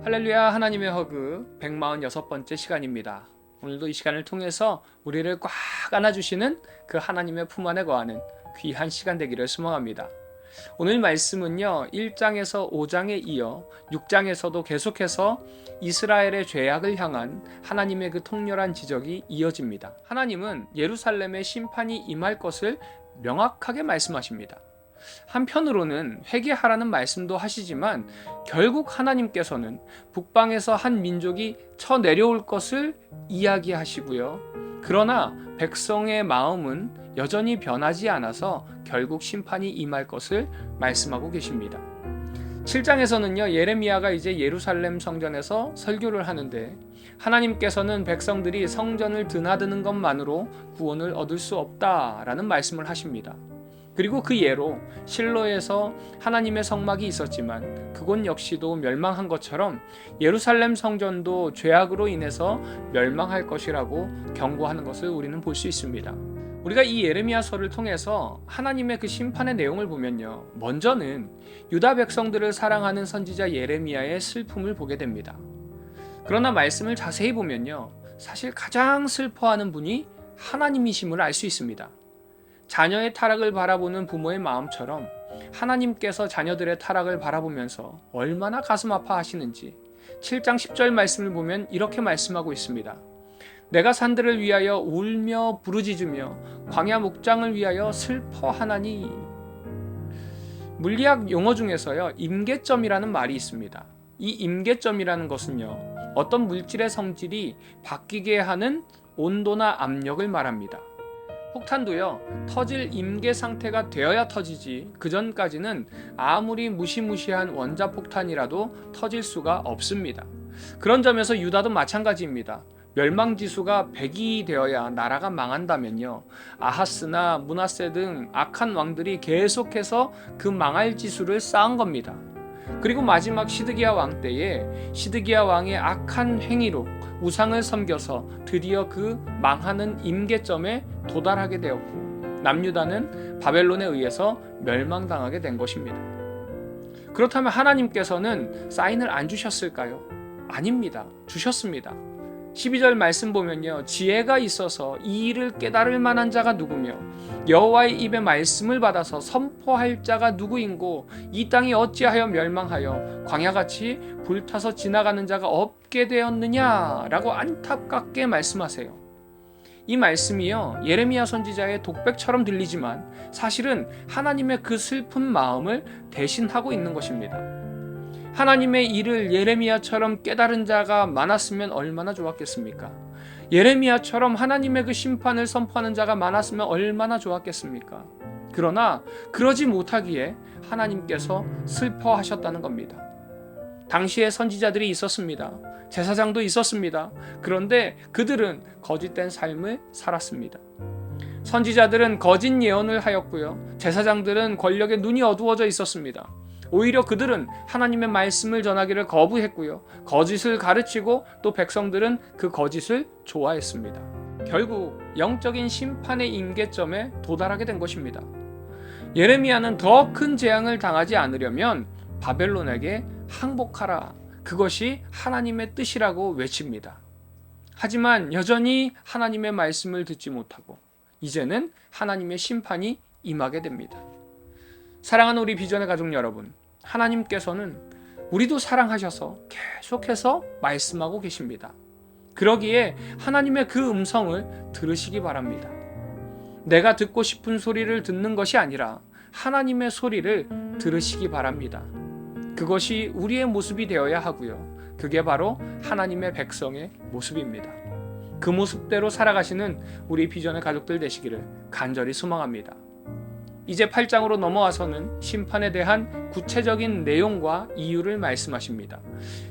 할렐루야. 하나님의 허그 146번째 시간입니다. 오늘도 이 시간을 통해서 우리를 꽉 안아주시는 그 하나님의 품 안에 거하는 귀한 시간 되기를 소망합니다. 오늘 말씀은요, 1장에서 5장에 이어 6장에서도 계속해서 이스라엘의 죄악을 향한 하나님의 그 통렬한 지적이 이어집니다. 하나님은 예루살렘의 심판이 임할 것을 명확하게 말씀하십니다. 한편으로는 회개하라는 말씀도 하시지만 결국 하나님께서는 북방에서 한 민족이 쳐내려올 것을 이야기하시고요. 그러나 백성의 마음은 여전히 변하지 않아서 결국 심판이 임할 것을 말씀하고 계십니다. 7장에서는요, 예레미야가 이제 예루살렘 성전에서 설교를 하는데 하나님께서는 백성들이 성전을 드나드는 것만으로 구원을 얻을 수 없다라는 말씀을 하십니다. 그리고 그 예로 실로에서 하나님의 성막이 있었지만 그곳 역시도 멸망한 것처럼 예루살렘 성전도 죄악으로 인해서 멸망할 것이라고 경고하는 것을 우리는 볼 수 있습니다. 우리가 이 예레미야서를 통해서 하나님의 그 심판의 내용을 보면요, 먼저는 유다 백성들을 사랑하는 선지자 예레미야의 슬픔을 보게 됩니다. 그러나 말씀을 자세히 보면요, 사실 가장 슬퍼하는 분이 하나님이심을 알 수 있습니다. 자녀의 타락을 바라보는 부모의 마음처럼 하나님께서 자녀들의 타락을 바라보면서 얼마나 가슴 아파하시는지 7장 10절 말씀을 보면 이렇게 말씀하고 있습니다. 내가 산들을 위하여 울며 부르짖으며 광야 목장을 위하여 슬퍼하나니. 물리학 용어 중에서요, 임계점이라는 말이 있습니다. 이 임계점이라는 것은요, 어떤 물질의 성질이 바뀌게 하는 온도나 압력을 말합니다. 폭탄도요, 터질 임계 상태가 되어야 터지지 그 전까지는 아무리 무시무시한 원자폭탄이라도 터질 수가 없습니다. 그런 점에서 유다도 마찬가지입니다. 멸망지수가 100이 되어야 나라가 망한다면요, 아하스나 므낫세 등 악한 왕들이 계속해서 그 망할 지수를 쌓은 겁니다. 그리고 마지막 시드기야 왕 때에 시드기야 왕의 악한 행위로 우상을 섬겨서 드디어 그 망하는 임계점에 도달하게 되었고 남유다는 바벨론에 의해서 멸망당하게 된 것입니다. 그렇다면 하나님께서는 사인을 안 주셨을까요? 아닙니다. 주셨습니다. 12절 말씀 보면요, 지혜가 있어서 이 일을 깨달을 만한 자가 누구며 여호와의 입의 말씀을 받아서 선포할 자가 누구인고 이 땅이 어찌하여 멸망하여 광야같이 불타서 지나가는 자가 없게 되었느냐라고 안타깝게 말씀하세요. 이 말씀이요, 예레미야 선지자의 독백처럼 들리지만 사실은 하나님의 그 슬픈 마음을 대신하고 있는 것입니다. 하나님의 일을 예레미야처럼 깨달은 자가 많았으면 얼마나 좋았겠습니까? 예레미야처럼 하나님의 그 심판을 선포하는 자가 많았으면 얼마나 좋았겠습니까? 그러나 그러지 못하기에 하나님께서 슬퍼하셨다는 겁니다. 당시에 선지자들이 있었습니다. 제사장도 있었습니다. 그런데 그들은 거짓된 삶을 살았습니다. 선지자들은 거짓 예언을 하였고요, 제사장들은 권력에 눈이 어두워져 있었습니다. 오히려 그들은 하나님의 말씀을 전하기를 거부했고요, 거짓을 가르치고 또 백성들은 그 거짓을 좋아했습니다. 결국 영적인 심판의 임계점에 도달하게 된 것입니다. 예레미야는 더 큰 재앙을 당하지 않으려면 바벨론에게 항복하라, 그것이 하나님의 뜻이라고 외칩니다. 하지만 여전히 하나님의 말씀을 듣지 못하고 이제는 하나님의 심판이 임하게 됩니다. 사랑하는 우리 비전의 가족 여러분, 하나님께서는 우리도 사랑하셔서 계속해서 말씀하고 계십니다. 그러기에 하나님의 그 음성을 들으시기 바랍니다. 내가 듣고 싶은 소리를 듣는 것이 아니라 하나님의 소리를 들으시기 바랍니다. 그것이 우리의 모습이 되어야 하고요, 그게 바로 하나님의 백성의 모습입니다. 그 모습대로 살아가시는 우리 비전의 가족들 되시기를 간절히 소망합니다. 이제 8장으로 넘어와서는 심판에 대한 구체적인 내용과 이유를 말씀하십니다.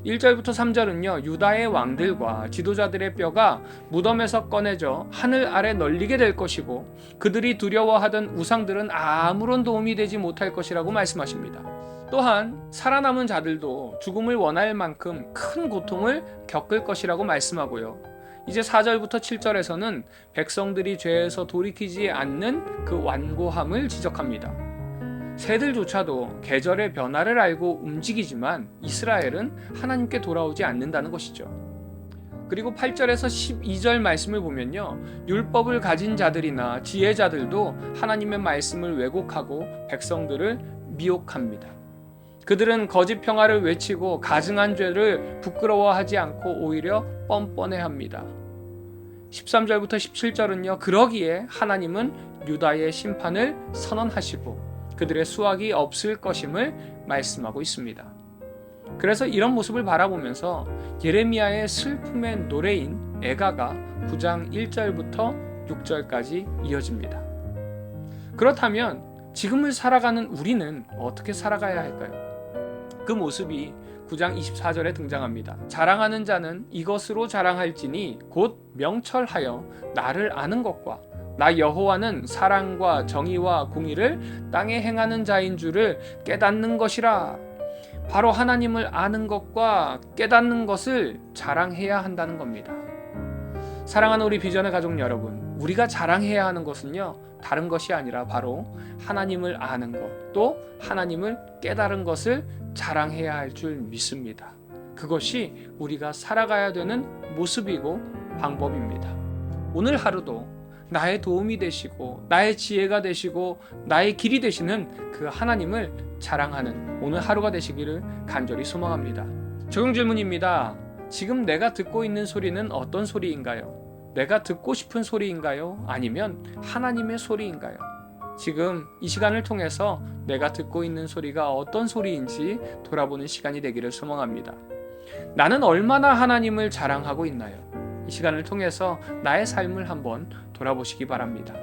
1절부터 3절은요, 유다의 왕들과 지도자들의 뼈가 무덤에서 꺼내져 하늘 아래 널리게 될 것이고 그들이 두려워하던 우상들은 아무런 도움이 되지 못할 것이라고 말씀하십니다. 또한 살아남은 자들도 죽음을 원할 만큼 큰 고통을 겪을 것이라고 말씀하고요, 이제 4절부터 7절에서는 백성들이 죄에서 돌이키지 않는 그 완고함을 지적합니다. 새들조차도 계절의 변화를 알고 움직이지만 이스라엘은 하나님께 돌아오지 않는다는 것이죠. 그리고 8절에서 12절 말씀을 보면요, 율법을 가진 자들이나 지혜자들도 하나님의 말씀을 왜곡하고 백성들을 미혹합니다. 그들은 거짓 평화를 외치고 가증한 죄를 부끄러워하지 않고 오히려 뻔뻔해합니다. 13절부터 17절은요, 그러기에 하나님은 유다의 심판을 선언하시고 그들의 수확이 없을 것임을 말씀하고 있습니다. 그래서 이런 모습을 바라보면서 예레미야의 슬픔의 노래인 애가가 9장 1절부터 6절까지 이어집니다. 그렇다면 지금을 살아가는 우리는 어떻게 살아가야 할까요? 그 모습이 9장 24절에 등장합니다. 자랑하는 자는 이것으로 자랑할지니 곧 명철하여 나를 아는 것과 나 여호와는 사랑과 정의와 공의를 땅에 행하는 자인 줄을 깨닫는 것이라. 바로 하나님을 아는 것과 깨닫는 것을 자랑해야 한다는 겁니다. 사랑하는 우리 비전의 가족 여러분, 우리가 자랑해야 하는 것은요, 다른 것이 아니라 바로 하나님을 아는 것, 또 하나님을 깨달은 것을 자랑해야 할 줄 믿습니다. 그것이 우리가 살아가야 되는 모습이고 방법입니다. 오늘 하루도 나의 도움이 되시고 나의 지혜가 되시고 나의 길이 되시는 그 하나님을 자랑하는 오늘 하루가 되시기를 간절히 소망합니다. 적용 질문입니다. 지금 내가 듣고 있는 소리는 어떤 소리인가요? 내가 듣고 싶은 소리인가요? 아니면 하나님의 소리인가요? 지금 이 시간을 통해서 내가 듣고 있는 소리가 어떤 소리인지 돌아보는 시간이 되기를 소망합니다. 나는 얼마나 하나님을 자랑하고 있나요? 이 시간을 통해서 나의 삶을 한번 돌아보시기 바랍니다.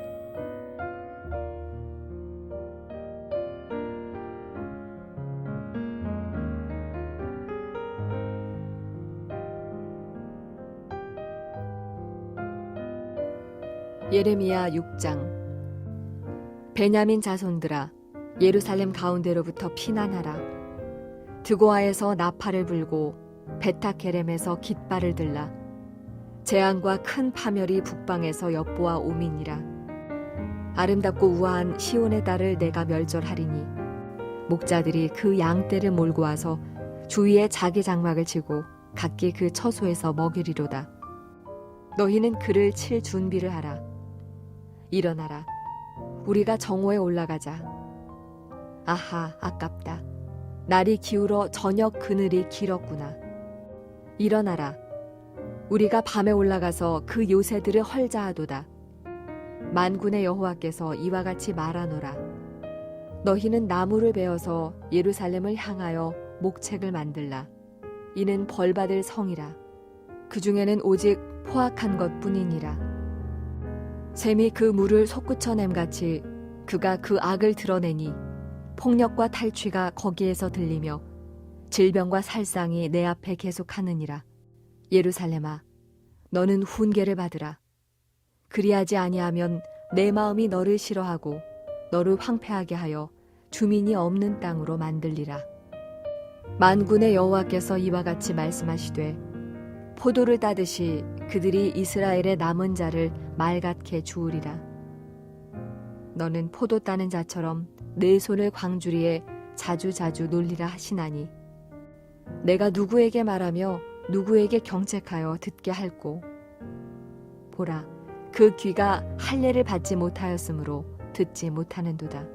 예레미야 6장. 베냐민 자손들아, 예루살렘 가운데로부터 피난하라. 드고아에서 나팔을 불고 베타케렘에서 깃발을 들라. 재앙과 큰 파멸이 북방에서 엿보아 오미니라. 아름답고 우아한 시온의 딸을 내가 멸절하리니 목자들이 그 양떼를 몰고 와서 주위에 자기 장막을 치고 각기 그 처소에서 먹이리로다. 너희는 그를 칠 준비를 하라. 일어나라. 우리가 정오에 올라가자. 아하, 아깝다. 날이 기울어 저녁 그늘이 길었구나. 일어나라. 우리가 밤에 올라가서 그 요새들을 헐자하도다. 만군의 여호와께서 이와 같이 말하노라. 너희는 나무를 베어서 예루살렘을 향하여 목책을 만들라. 이는 벌받을 성이라. 그 중에는 오직 포악한 것뿐이니라. 샘이 그 물을 솟구쳐냄같이 그가 그 악을 드러내니 폭력과 탈취가 거기에서 들리며 질병과 살상이 내 앞에 계속하느니라. 예루살렘아, 너는 훈계를 받으라. 그리하지 아니하면 내 마음이 너를 싫어하고 너를 황폐하게 하여 주민이 없는 땅으로 만들리라. 만군의 여호와께서 이와 같이 말씀하시되 포도를 따듯이 그들이 이스라엘의 남은 자를 맑게 주우리라. 너는 포도 따는 자처럼 내 손을 광주리에 자주자주 놀리라 하시나니 내가 누구에게 말하며 누구에게 경책하여 듣게 할꼬. 보라, 그 귀가 할례를 받지 못하였으므로 듣지 못하는도다.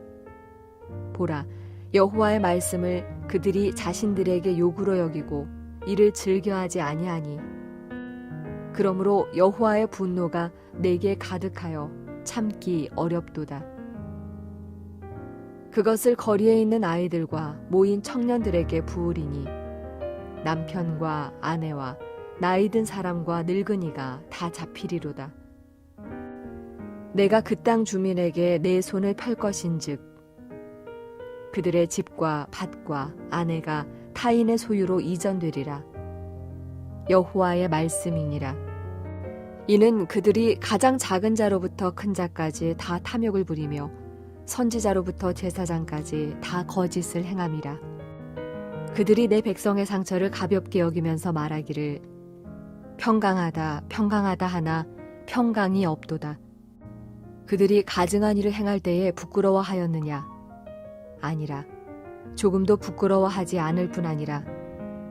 보라, 여호와의 말씀을 그들이 자신들에게 욕으로 여기고 이를 즐겨하지 아니하니 그러므로 여호와의 분노가 내게 가득하여 참기 어렵도다. 그것을 거리에 있는 아이들과 모인 청년들에게 부으리니 남편과 아내와 나이 든 사람과 늙은이가 다 잡히리로다. 내가 그 땅 주민에게 내 손을 펼 것인즉 그들의 집과 밭과 아내가 타인의 소유로 이전되리라. 여호와의 말씀이니라. 이는 그들이 가장 작은 자로부터 큰 자까지 다 탐욕을 부리며 선지자로부터 제사장까지 다 거짓을 행함이라. 그들이 내 백성의 상처를 가볍게 여기면서 말하기를 평강하다 평강하다 하나 평강이 없도다. 그들이 가증한 일을 행할 때에 부끄러워하였느냐. 아니라 조금도 부끄러워하지 않을 뿐 아니라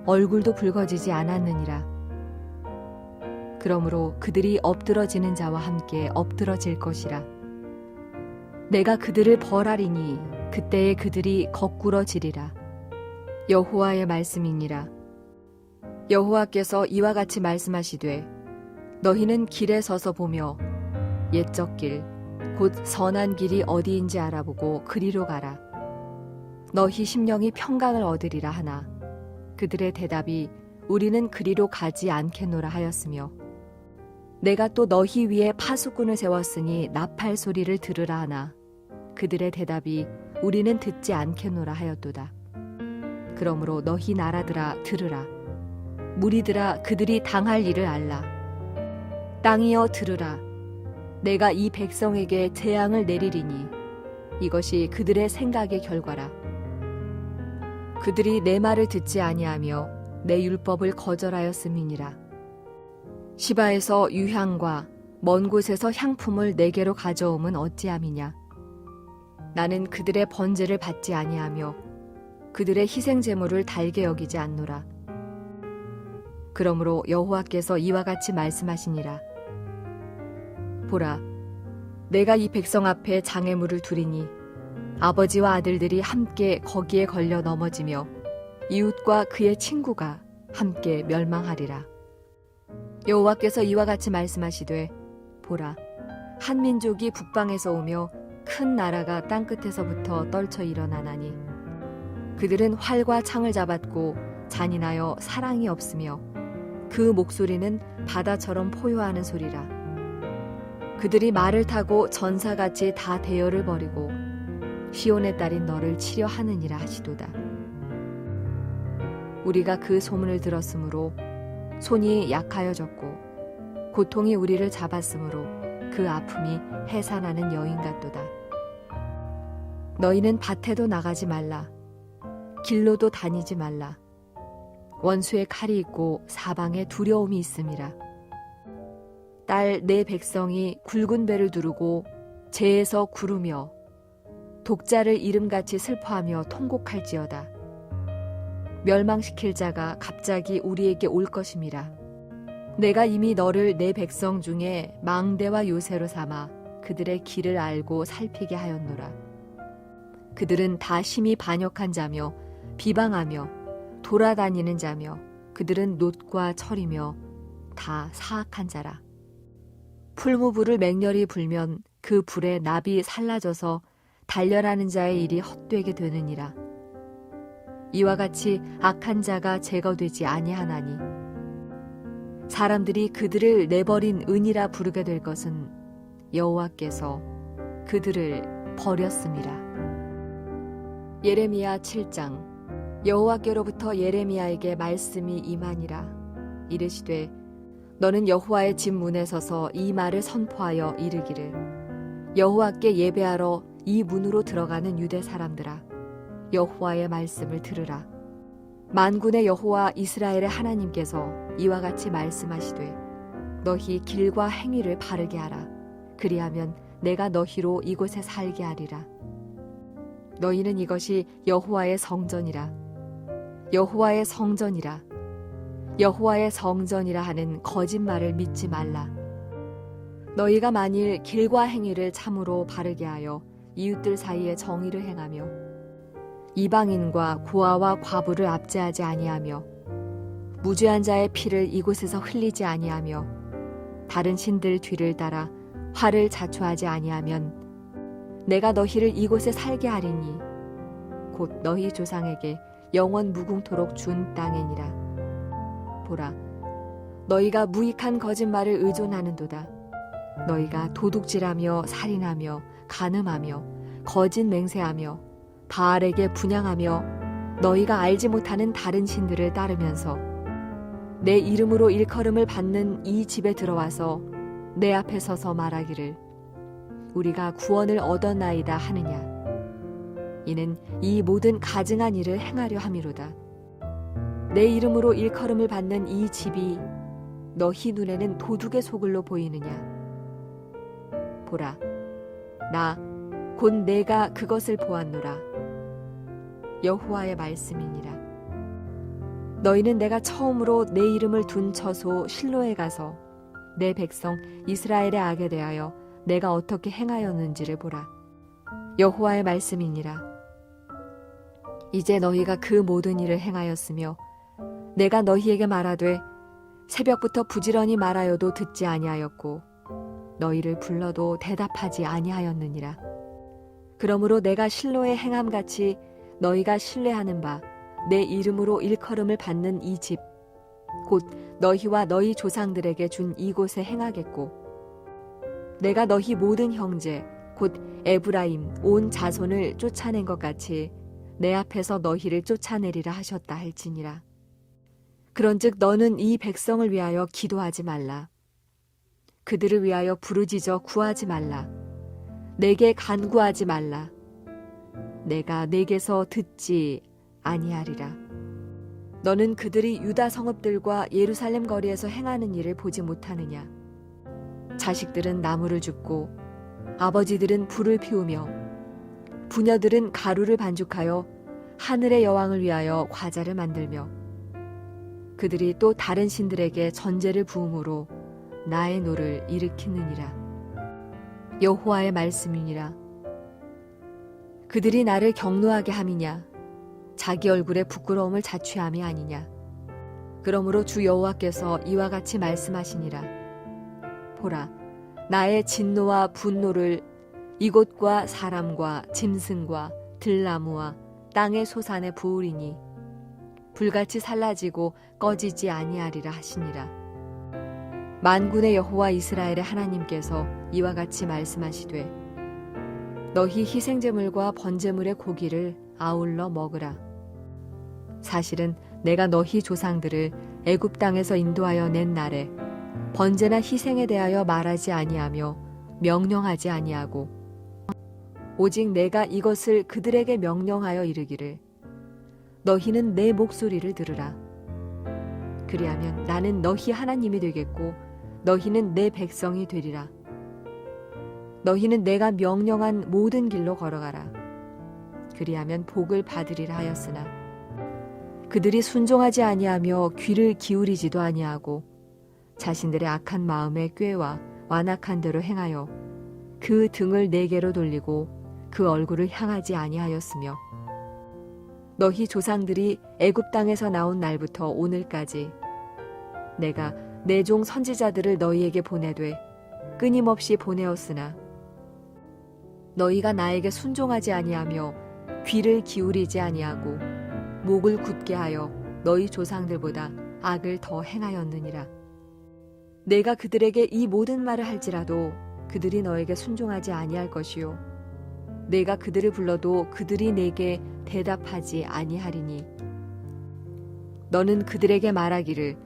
얼굴도 붉어지지 않았느니라. 그러므로 그들이 엎드러지는 자와 함께 엎드러질 것이라. 내가 그들을 벌하리니 그때에 그들이 거꾸러지리라. 여호와의 말씀이니라. 여호와께서 이와 같이 말씀하시되 너희는 길에 서서 보며 옛적 길 곧 선한 길이 어디인지 알아보고 그리로 가라. 너희 심령이 평강을 얻으리라 하나 그들의 대답이 우리는 그리로 가지 않겠노라 하였으며 내가 또 너희 위에 파수꾼을 세웠으니 나팔 소리를 들으라 하나 그들의 대답이 우리는 듣지 않겠노라 하였도다. 그러므로 너희 나라들아 들으라. 무리들아 그들이 당할 일을 알라. 땅이여 들으라. 내가 이 백성에게 재앙을 내리리니 이것이 그들의 생각의 결과라. 그들이 내 말을 듣지 아니하며 내 율법을 거절하였음이니라. 시바에서 유향과 먼 곳에서 향품을 내게로 가져옴은 어찌함이냐. 나는 그들의 번제를 받지 아니하며 그들의 희생 제물을 달게 여기지 않노라. 그러므로 여호와께서 이와 같이 말씀하시니라. 보라, 내가 이 백성 앞에 장애물을 두리니 아버지와 아들들이 함께 거기에 걸려 넘어지며 이웃과 그의 친구가 함께 멸망하리라. 여호와께서 이와 같이 말씀하시되 보라, 한 민족이 북방에서 오며 큰 나라가 땅끝에서부터 떨쳐 일어나나니 그들은 활과 창을 잡았고 잔인하여 사랑이 없으며 그 목소리는 바다처럼 포효하는 소리라. 그들이 말을 타고 전사같이 다 대열을 벌이고 시온의 딸인 너를 치려 하느니라 하시도다. 우리가 그 소문을 들었으므로 손이 약하여졌고 고통이 우리를 잡았으므로 그 아픔이 해산하는 여인 같도다. 너희는 밭에도 나가지 말라. 길로도 다니지 말라. 원수의 칼이 있고 사방에 두려움이 있음이라. 딸 내 백성이 굵은 배를 두르고 재에서 구르며 독자를 이름같이 슬퍼하며 통곡할지어다. 멸망시킬 자가 갑자기 우리에게 올 것임이라. 내가 이미 너를 내 백성 중에 망대와 요새로 삼아 그들의 길을 알고 살피게 하였노라. 그들은 다 심히 반역한 자며 비방하며 돌아다니는 자며 그들은 놋과 철이며 다 사악한 자라. 풀무불을 맹렬히 불면 그 불에 납이 살라져서 단련하는 자의 일이 헛되게 되느니라. 이와 같이 악한 자가 제거되지 아니하나니 사람들이 그들을 내버린 은이라 부르게 될 것은 여호와께서 그들을 버렸음이라. 예레미야 7장. 여호와께로부터 예레미야에게 말씀이 임하니라. 이르시되 너는 여호와의 집 문에 서서 이 말을 선포하여 이르기를 여호와께 예배하러 이 문으로 들어가는 유대 사람들아, 여호와의 말씀을 들으라. 만군의 여호와 이스라엘의 하나님께서 이와 같이 말씀하시되 너희 길과 행위를 바르게 하라. 그리하면 내가 너희로 이곳에 살게 하리라. 너희는 이것이 여호와의 성전이라. 여호와의 성전이라. 여호와의 성전이라 하는 거짓말을 믿지 말라. 너희가 만일 길과 행위를 참으로 바르게 하여 이웃들 사이에 정의를 행하며 이방인과 고아와 과부를 압제하지 아니하며 무죄한 자의 피를 이곳에서 흘리지 아니하며 다른 신들 뒤를 따라 화를 자초하지 아니하면 내가 너희를 이곳에 살게 하리니 곧 너희 조상에게 영원 무궁토록 준 땅이니라. 보라, 너희가 무익한 거짓말을 의존하는도다. 너희가 도둑질하며 살인하며 간음하며 거짓 맹세하며 바알에게 분향하며 너희가 알지 못하는 다른 신들을 따르면서 내 이름으로 일컬음을 받는 이 집에 들어와서 내 앞에 서서 말하기를 우리가 구원을 얻었나이다 하느냐. 이는 이 모든 가증한 일을 행하려 함이로다. 내 이름으로 일컬음을 받는 이 집이 너희 눈에는 도둑의 소굴로 보이느냐. 보라, 나 곧 내가 그것을 보았노라. 여호와의 말씀이니라. 너희는 내가 처음으로 내 이름을 둔 처소 실로에 가서 내 백성 이스라엘의 악에 대하여 내가 어떻게 행하였는지를 보라. 여호와의 말씀이니라. 이제 너희가 그 모든 일을 행하였으며 내가 너희에게 말하되 새벽부터 부지런히 말하여도 듣지 아니하였고 너희를 불러도 대답하지 아니하였느니라. 그러므로 내가 실로의 행함같이 너희가 신뢰하는 바 내 이름으로 일컬음을 받는 이 집 곧 너희와 너희 조상들에게 준 이곳에 행하겠고 내가 너희 모든 형제 곧 에브라임 온 자손을 쫓아낸 것 같이 내 앞에서 너희를 쫓아내리라 하셨다 할지니라. 그런즉 너는 이 백성을 위하여 기도하지 말라. 그들을 위하여 부르짖어 구하지 말라. 내게 간구하지 말라. 내가 내게서 듣지 아니하리라. 너는 그들이 유다 성읍들과 예루살렘 거리에서 행하는 일을 보지 못하느냐? 자식들은 나무를 줍고 아버지들은 불을 피우며 부녀들은 가루를 반죽하여 하늘의 여왕을 위하여 과자를 만들며 그들이 또 다른 신들에게 전제를 부음으로 나의 노를 일으키느니라. 여호와의 말씀이니라. 그들이 나를 경노하게 함이냐? 자기 얼굴에 부끄러움을 자취함이 아니냐? 그러므로 주 여호와께서 이와 같이 말씀하시니라. 보라, 나의 진노와 분노를 이곳과 사람과 짐승과 들나무와 땅의 소산에 부으리니 불같이 살라지고 꺼지지 아니하리라 하시니라. 만군의 여호와 이스라엘의 하나님께서 이와 같이 말씀하시되 너희 희생제물과 번제물의 고기를 아울러 먹으라. 사실은 내가 너희 조상들을 애굽 땅에서 인도하여 낸 날에 번제나 희생에 대하여 말하지 아니하며 명령하지 아니하고 오직 내가 이것을 그들에게 명령하여 이르기를 너희는 내 목소리를 들으라. 그리하면 나는 너희 하나님이 되겠고 너희는 내 백성이 되리라. 너희는 내가 명령한 모든 길로 걸어가라. 그리하면 복을 받으리라 하였으나 그들이 순종하지 아니하며 귀를 기울이지도 아니하고 자신들의 악한 마음에 꾀와 완악한 대로 행하여 그 등을 내게로 돌리고 그 얼굴을 향하지 아니하였으며 너희 조상들이 애굽 땅에서 나온 날부터 오늘까지 내가 내 종 선지자들을 너희에게 보내되 끊임없이 보내었으나 너희가 나에게 순종하지 아니하며 귀를 기울이지 아니하고 목을 굳게 하여 너희 조상들보다 악을 더 행하였느니라. 내가 그들에게 이 모든 말을 할지라도 그들이 너에게 순종하지 아니할 것이요 내가 그들을 불러도 그들이 내게 대답하지 아니하리니 너는 그들에게 말하기를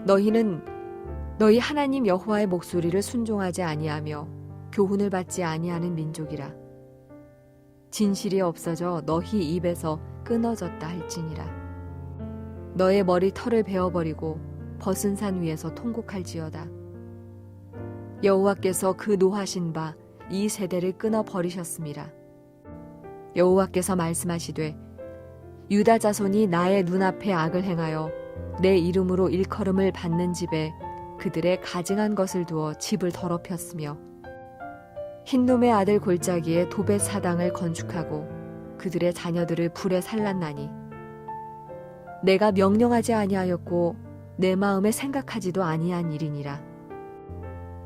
너희는 너희 하나님 여호와의 목소리를 순종하지 아니하며 교훈을 받지 아니하는 민족이라. 진실이 없어져 너희 입에서 끊어졌다 할지니라. 너의 머리 털을 베어버리고 벗은 산 위에서 통곡할지어다. 여호와께서 그 노하신 바 이 세대를 끊어 버리셨음이라. 여호와께서 말씀하시되 유다 자손이 나의 눈앞에 악을 행하여 내 이름으로 일컬음을 받는 집에 그들의 가증한 것을 두어 집을 더럽혔으며 흰놈의 아들 골짜기에 도벳 사당을 건축하고 그들의 자녀들을 불에 살랐나니 내가 명령하지 아니하였고 내 마음에 생각하지도 아니한 일이니라.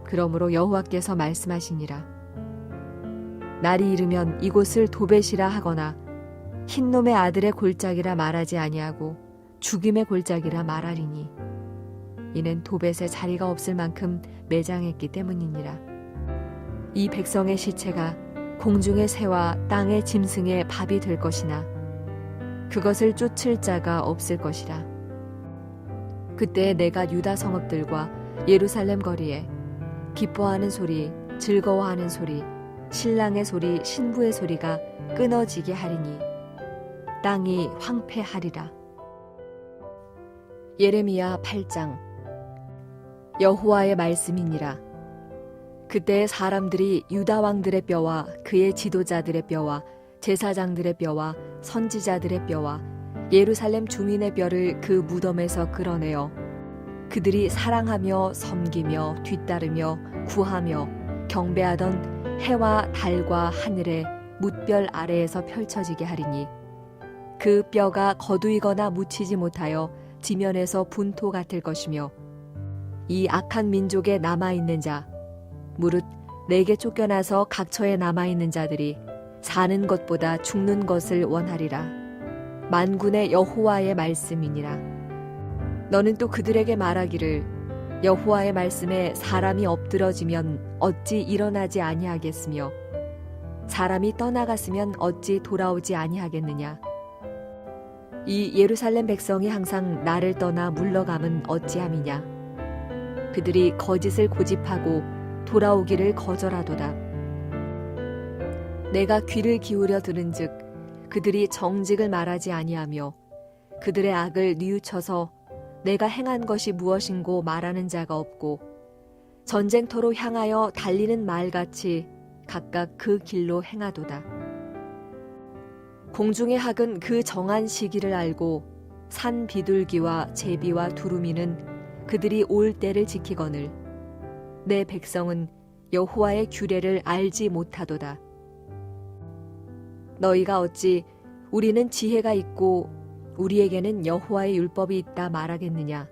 그러므로 여호와께서 말씀하시니라. 날이 이르면 이곳을 도벳이라 하거나 흰놈의 아들의 골짜기라 말하지 아니하고 죽임의 골짜기라 말하리니 이는 도벳에 자리가 없을 만큼 매장했기 때문이니라. 이 백성의 시체가 공중의 새와 땅의 짐승의 밥이 될 것이나 그것을 쫓을 자가 없을 것이라. 그때 내가 유다 성읍들과 예루살렘 거리에 기뻐하는 소리, 즐거워하는 소리, 신랑의 소리, 신부의 소리가 끊어지게 하리니 땅이 황폐하리라. 예레미야 8장. 여호와의 말씀이니라. 그때 사람들이 유다 왕들의 뼈와 그의 지도자들의 뼈와 제사장들의 뼈와 선지자들의 뼈와 예루살렘 주민의 뼈를 그 무덤에서 끌어내어 그들이 사랑하며 섬기며 뒤따르며 구하며 경배하던 해와 달과 하늘의 뭇별 아래에서 펼쳐지게 하리니 그 뼈가 거두이거나 묻히지 못하여 지면에서 분토 같을 것이며 이 악한 민족에 남아있는 자 무릇 내게 쫓겨나서 각처에 남아있는 자들이 사는 것보다 죽는 것을 원하리라. 만군의 여호와의 말씀이니라. 너는 또 그들에게 말하기를 여호와의 말씀에 사람이 엎드러지면 어찌 일어나지 아니하겠으며 사람이 떠나갔으면 어찌 돌아오지 아니하겠느냐. 이 예루살렘 백성이 항상 나를 떠나 물러감은 어찌함이냐. 그들이 거짓을 고집하고 돌아오기를 거절하도다. 내가 귀를 기울여 들은즉 그들이 정직을 말하지 아니하며 그들의 악을 뉘우쳐서 내가 행한 것이 무엇인고 말하는 자가 없고 전쟁터로 향하여 달리는 말같이 각각 그 길로 행하도다. 공중의 학은 그 정한 시기를 알고 산 비둘기와 제비와 두루미는 그들이 올 때를 지키거늘 내 백성은 여호와의 규례를 알지 못하도다. 너희가 어찌 우리는 지혜가 있고 우리에게는 여호와의 율법이 있다 말하겠느냐.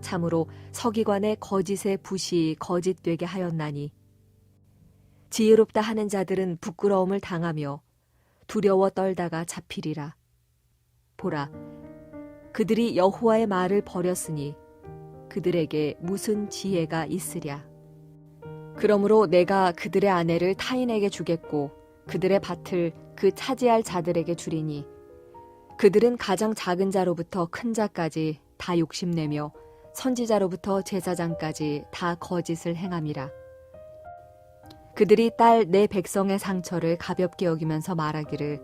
참으로 서기관의 거짓의 붓이 거짓되게 하였나니 지혜롭다 하는 자들은 부끄러움을 당하며 두려워 떨다가 잡히리라. 보라, 그들이 여호와의 말을 버렸으니 그들에게 무슨 지혜가 있으랴. 그러므로 내가 그들의 아내를 타인에게 주겠고 그들의 밭을 그 차지할 자들에게 주리니 그들은 가장 작은 자로부터 큰 자까지 다 욕심내며 선지자로부터 제사장까지 다 거짓을 행함이라. 그들이 딸 내 백성의 상처를 가볍게 여기면서 말하기를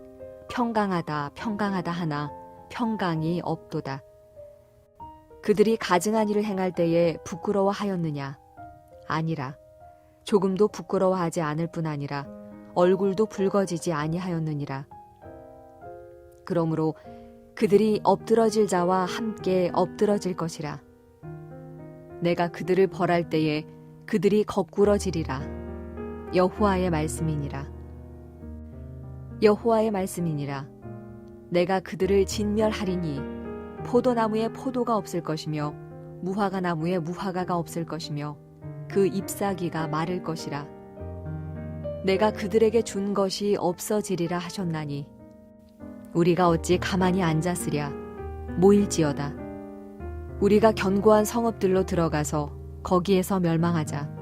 평강하다 평강하다 하나 평강이 없도다. 그들이 가증한 일을 행할 때에 부끄러워하였느냐? 아니라 조금도 부끄러워하지 않을 뿐 아니라 얼굴도 붉어지지 아니하였느니라. 그러므로 그들이 엎드러질 자와 함께 엎드러질 것이라. 내가 그들을 벌할 때에 그들이 거꾸러지리라. 여호와의 말씀이니라. 여호와의 말씀이니라. 내가 그들을 진멸하리니 포도나무에 포도가 없을 것이며 무화과 나무에 무화과가 없을 것이며 그 잎사귀가 마를 것이라. 내가 그들에게 준 것이 없어지리라 하셨나니 우리가 어찌 가만히 앉았으랴. 모일지어다. 우리가 견고한 성읍들로 들어가서 거기에서 멸망하자.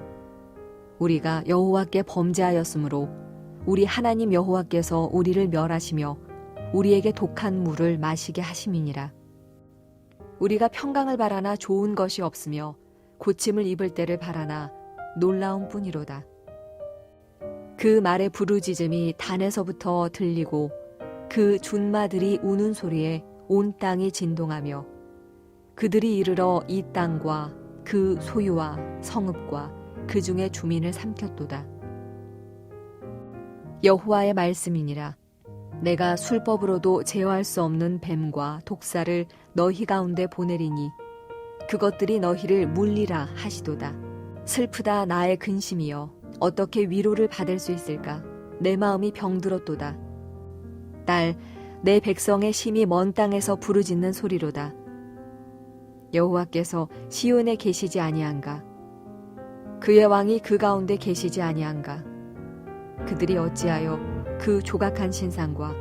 우리가 여호와께 범죄하였으므로 우리 하나님 여호와께서 우리를 멸하시며 우리에게 독한 물을 마시게 하심이니라. 우리가 평강을 바라나 좋은 것이 없으며 고침을 입을 때를 바라나 놀라운 뿐이로다. 그 말의 부르짖음이 단에서부터 들리고 그 준마들이 우는 소리에 온 땅이 진동하며 그들이 이르러 이 땅과 그 소유와 성읍과 그 중에 주민을 삼켰도다. 여호와의 말씀이니라. 내가 술법으로도 제어할 수 없는 뱀과 독사를 너희 가운데 보내리니 그것들이 너희를 물리라 하시도다. 슬프다 나의 근심이여 어떻게 위로를 받을 수 있을까? 내 마음이 병들었도다. 딸, 내 백성의 심히 먼 땅에서 부르짖는 소리로다. 여호와께서 시온에 계시지 아니한가? 그의 왕이 그 가운데 계시지 아니한가? 그들이 어찌하여 그 조각한 신상과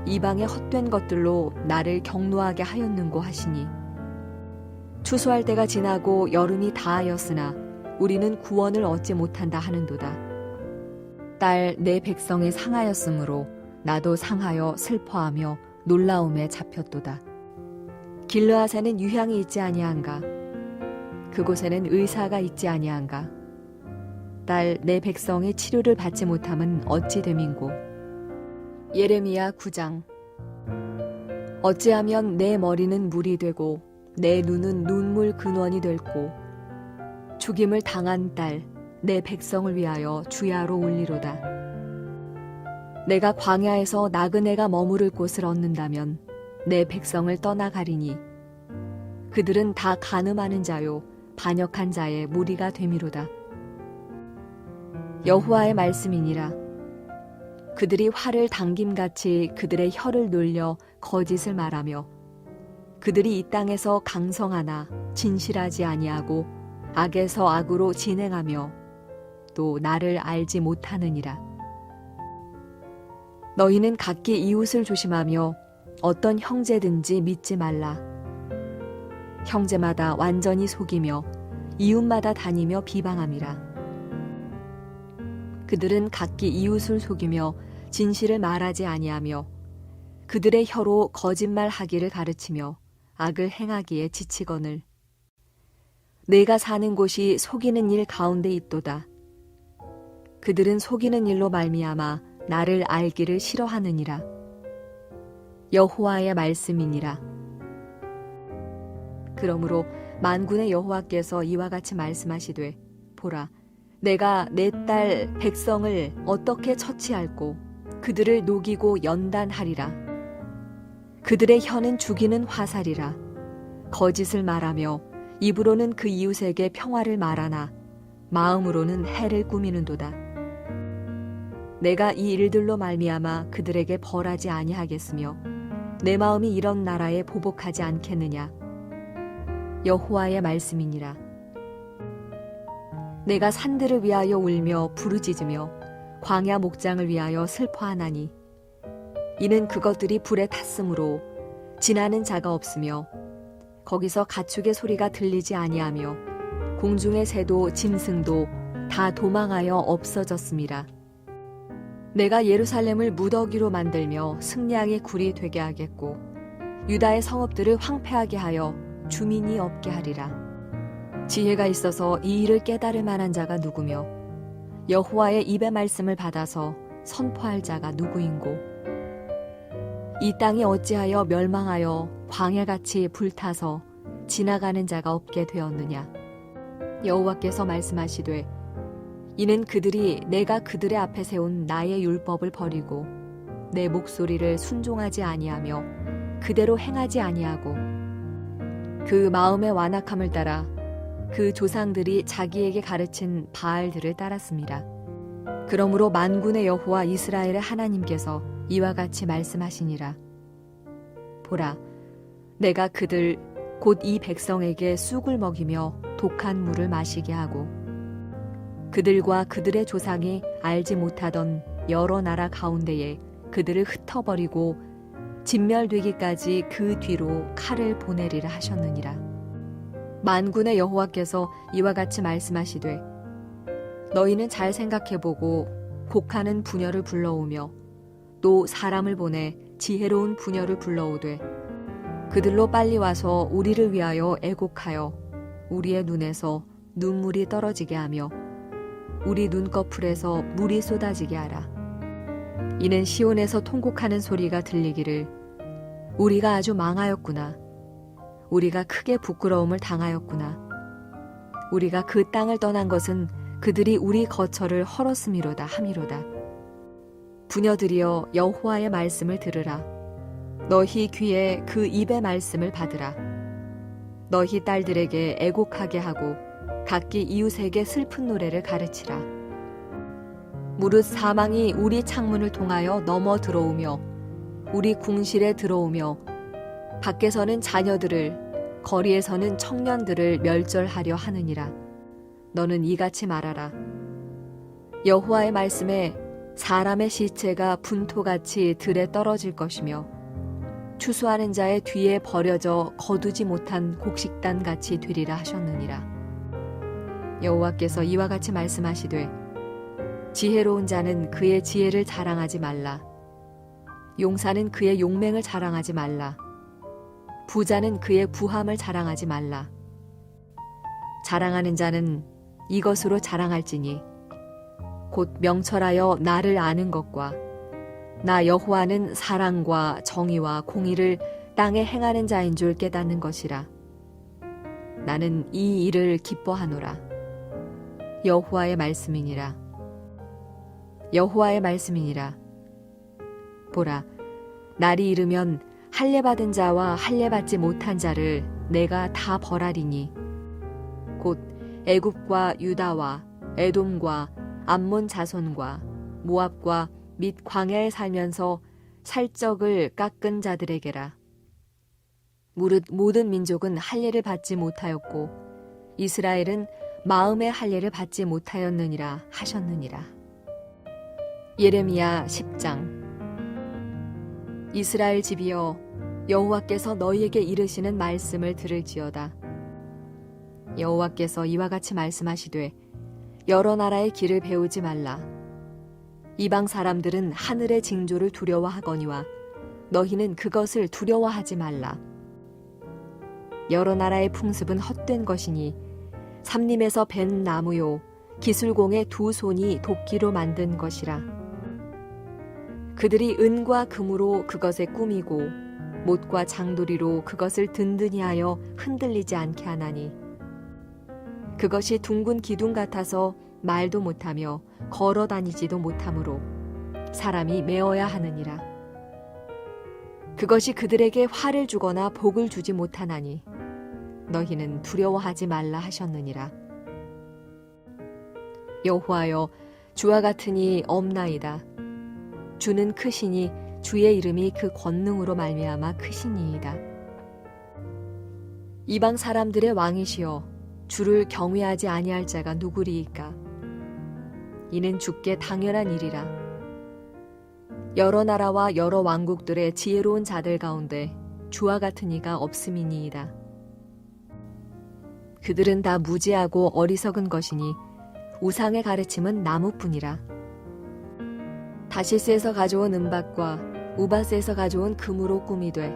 이방의 헛된 것들로 나를 경노하게 하였는고 하시니 추수할 때가 지나고 여름이 다하였으나 우리는 구원을 얻지 못한다 하는도다. 딸, 내 백성이 상하였으므로 나도 상하여 슬퍼하며 놀라움에 잡혔도다. 길르앗에는 유향이 있지 아니한가? 그곳에는 의사가 있지 아니한가? 딸, 내 백성이 치료를 받지 못함은 어찌 됨인고? 예레미야 9장. 어찌하면 내 머리는 물이 되고 내 눈은 눈물 근원이 될고 죽임을 당한 딸, 내 백성을 위하여 주야로 올리로다. 내가 광야에서 나그네가 머무를 곳을 얻는다면 내 백성을 떠나가리니 그들은 다 간음하는 자요 반역한 자의 무리가 되미로다. 여호와의 말씀이니라. 그들이 활을 당김같이 그들의 혀를 놀려 거짓을 말하며 그들이 이 땅에서 강성하나 진실하지 아니하고 악에서 악으로 진행하며 또 나를 알지 못하느니라. 너희는 각기 이웃을 조심하며 어떤 형제든지 믿지 말라. 형제마다 완전히 속이며 이웃마다 다니며 비방함이라. 그들은 각기 이웃을 속이며 진실을 말하지 아니하며 그들의 혀로 거짓말하기를 가르치며 악을 행하기에 지치거늘 내가 사는 곳이 속이는 일 가운데 있도다. 그들은 속이는 일로 말미암아 나를 알기를 싫어하느니라. 여호와의 말씀이니라. 그러므로 만군의 여호와께서 이와 같이 말씀하시되 보라 내가 내 딸 백성을 어떻게 처치할꼬 그들을 녹이고 연단하리라. 그들의 혀는 죽이는 화살이라. 거짓을 말하며 입으로는 그 이웃에게 평화를 말하나 마음으로는 해를 꾸미는도다. 내가 이 일들로 말미암아 그들에게 벌하지 아니하겠으며 내 마음이 이런 나라에 보복하지 않겠느냐. 여호와의 말씀이니라. 내가 산들을 위하여 울며 부르짖으며 광야 목장을 위하여 슬퍼하나니 이는 그것들이 불에 탔으므로 지나는 자가 없으며 거기서 가축의 소리가 들리지 아니하며 공중의 새도 짐승도 다 도망하여 없어졌음이라. 내가 예루살렘을 무더기로 만들며 승량의 굴이 되게 하겠고 유다의 성읍들을 황폐하게 하여 주민이 없게 하리라. 지혜가 있어서 이 일을 깨달을 만한 자가 누구며 여호와의 입의 말씀을 받아서 선포할 자가 누구인고 이 땅이 어찌하여 멸망하여 광야같이 불타서 지나가는 자가 없게 되었느냐. 여호와께서 말씀하시되 이는 그들이 내가 그들의 앞에 세운 나의 율법을 버리고 내 목소리를 순종하지 아니하며 그대로 행하지 아니하고 그 마음의 완악함을 따라 그 조상들이 자기에게 가르친 바알들을 따랐습니다. 그러므로 만군의 여호와 이스라엘의 하나님께서 이와 같이 말씀하시니라. 보라, 내가 그들 곧 이 백성에게 쑥을 먹이며 독한 물을 마시게 하고 그들과 그들의 조상이 알지 못하던 여러 나라 가운데에 그들을 흩어버리고 진멸되기까지 그 뒤로 칼을 보내리라 하셨느니라. 만군의 여호와께서 이와 같이 말씀하시되 너희는 잘 생각해보고 곡하는 부녀를 불러오며 또 사람을 보내 지혜로운 부녀를 불러오되 그들로 빨리 와서 우리를 위하여 애곡하여 우리의 눈에서 눈물이 떨어지게 하며 우리 눈꺼풀에서 물이 쏟아지게 하라. 이는 시온에서 통곡하는 소리가 들리기를 우리가 아주 망하였구나. 우리가 크게 부끄러움을 당하였구나. 우리가 그 땅을 떠난 것은 그들이 우리 거처를 헐었음이로다 함이로다. 부녀들이여 여호와의 말씀을 들으라. 너희 귀에 그 입의 말씀을 받으라. 너희 딸들에게 애곡하게 하고 각기 이웃에게 슬픈 노래를 가르치라. 무릇 사망이 우리 창문을 통하여 넘어 들어오며 우리 궁실에 들어오며 밖에서는 자녀들을 거리에서는 청년들을 멸절하려 하느니라. 너는 이같이 말하라. 여호와의 말씀에 사람의 시체가 분토같이 들에 떨어질 것이며 추수하는 자의 뒤에 버려져 거두지 못한 곡식단같이 되리라 하셨느니라. 여호와께서 이와 같이 말씀하시되 지혜로운 자는 그의 지혜를 자랑하지 말라. 용사는 그의 용맹을 자랑하지 말라. 부자는 그의 부함을 자랑하지 말라. 자랑하는 자는 이것으로 자랑할지니 곧 명철하여 나를 아는 것과 나 여호와는 사랑과 정의와 공의를 땅에 행하는 자인 줄 깨닫는 것이라. 나는 이 일을 기뻐하노라. 여호와의 말씀이니라. 여호와의 말씀이니라. 보라, 날이 이르면 할례 받은 자와 할례 받지 못한 자를 내가 다 벌하리니 곧 애굽과 유다와 에돔과 암몬 자손과 모압과 및 광야에 살면서 살적을 깎은 자들에게라. 무릇 모든 민족은 할례를 받지 못하였고 이스라엘은 마음의 할례를 받지 못하였느니라 하셨느니라. 예레미야 10장. 이스라엘 집이여, 여호와께서 너희에게 이르시는 말씀을 들을지어다. 여호와께서 이와 같이 말씀하시되 여러 나라의 길을 배우지 말라. 이방 사람들은 하늘의 징조를 두려워하거니와 너희는 그것을 두려워하지 말라. 여러 나라의 풍습은 헛된 것이니 삼림에서 벤 나무요 기술공의 두 손이 도끼로 만든 것이라. 그들이 은과 금으로 그것에 꾸미고 못과 장도리로 그것을 든든히 하여 흔들리지 않게 하나니 그것이 둥근 기둥 같아서 말도 못하며 걸어 다니지도 못하므로 사람이 메어야 하느니라. 그것이 그들에게 화를 주거나 복을 주지 못하나니 너희는 두려워하지 말라 하셨느니라. 여호와여, 주와 같으니 없나이다. 주는 크시니 주의 이름이 그 권능으로 말미암아 크시니이다. 이방 사람들의 왕이시여, 주를 경외하지 아니할 자가 누구리이까? 이는 주께 당연한 일이라. 여러 나라와 여러 왕국들의 지혜로운 자들 가운데 주와 같은 이가 없음이니이다. 그들은 다 무지하고 어리석은 것이니 우상의 가르침은 나무뿐이라. 다시스에서 가져온 은박과 우바스에서 가져온 금으로 꾸미되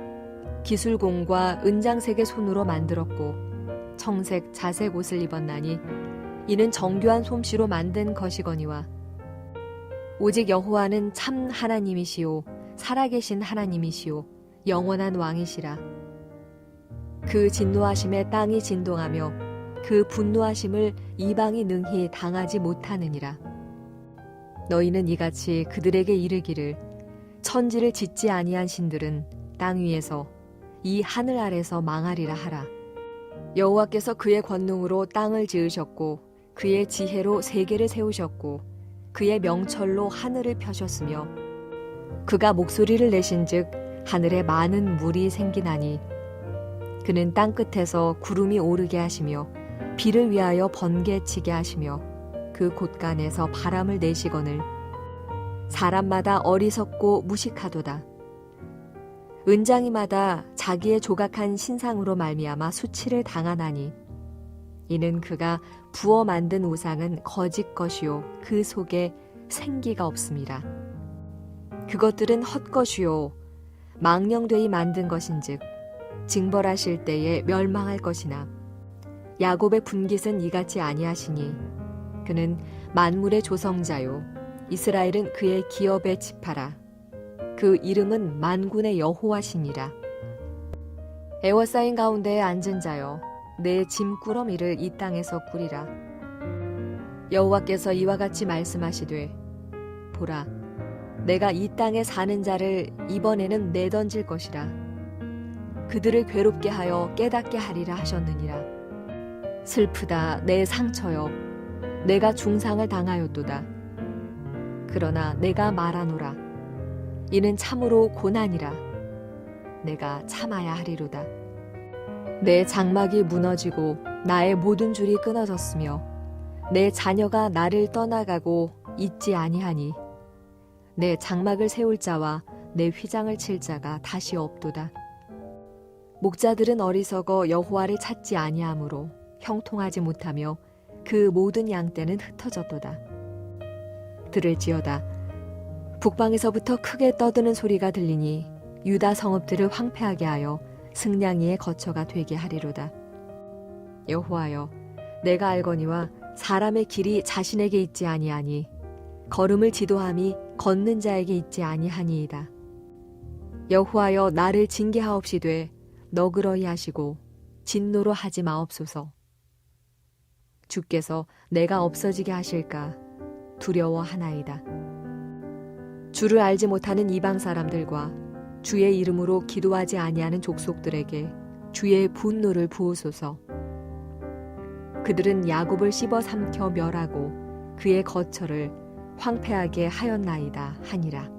기술공과 은장색의 손으로 만들었고 청색, 자색 옷을 입었나니 이는 정교한 솜씨로 만든 것이거니와 오직 여호와는 참 하나님이시오 살아계신 하나님이시오 영원한 왕이시라. 그 진노하심에 땅이 진동하며 그 분노하심을 이방이 능히 당하지 못하느니라. 너희는 이같이 그들에게 이르기를 천지를 짓지 아니한 신들은 땅 위에서 이 하늘 아래서 망하리라 하라. 여호와께서 그의 권능으로 땅을 지으셨고 그의 지혜로 세계를 세우셨고 그의 명철로 하늘을 펴셨으며 그가 목소리를 내신즉 하늘에 많은 물이 생기나니 그는 땅 끝에서 구름이 오르게 하시며 비를 위하여 번개치게 하시며 그 곳간에서 바람을 내시거늘 사람마다 어리석고 무식하도다. 은장이마다 자기의 조각한 신상으로 말미암아 수치를 당하나니 이는 그가 부어 만든 우상은 거짓 것이요 그 속에 생기가 없음이라. 그것들은 헛것이요 망령되이 만든 것인즉 징벌하실 때에 멸망할 것이나 야곱의 분깃은 이같이 아니하시니 그는 만물의 조성자요 이스라엘은 그의 기업의 지파라. 그 이름은 만군의 여호와시니라. 에워싸인 가운데에 앉은 자여 내 짐꾸러미를 이 땅에서 꾸리라. 여호와께서 이와 같이 말씀하시되 보라, 내가 이 땅에 사는 자를 이번에는 내던질 것이라. 그들을 괴롭게 하여 깨닫게 하리라 하셨느니라. 슬프다 내 상처여, 내가 중상을 당하였도다. 그러나 내가 말하노라. 이는 참으로 고난이라. 내가 참아야 하리로다. 내 장막이 무너지고 나의 모든 줄이 끊어졌으며 내 자녀가 나를 떠나가고 있지 아니하니 내 장막을 세울 자와 내 휘장을 칠 자가 다시 없도다. 목자들은 어리석어 여호와를 찾지 아니하므로 형통하지 못하며 그 모든 양떼는 흩어졌도다. 들을지어다. 북방에서부터 크게 떠드는 소리가 들리니 유다 성읍들을 황폐하게 하여 승냥이의 거처가 되게 하리로다. 여호와여, 내가 알거니와 사람의 길이 자신에게 있지 아니하니 걸음을 지도함이 걷는 자에게 있지 아니하니이다. 여호와여, 나를 징계하옵시되 너그러이 하시고 진노로 하지 마옵소서. 주께서 내가 없어지게 하실까 두려워하나이다. 주를 알지 못하는 이방 사람들과 주의 이름으로 기도하지 아니하는 족속들에게 주의 분노를 부으소서. 그들은 야곱을 씹어 삼켜 멸하고 그의 거처를 황폐하게 하였나이다 하니라.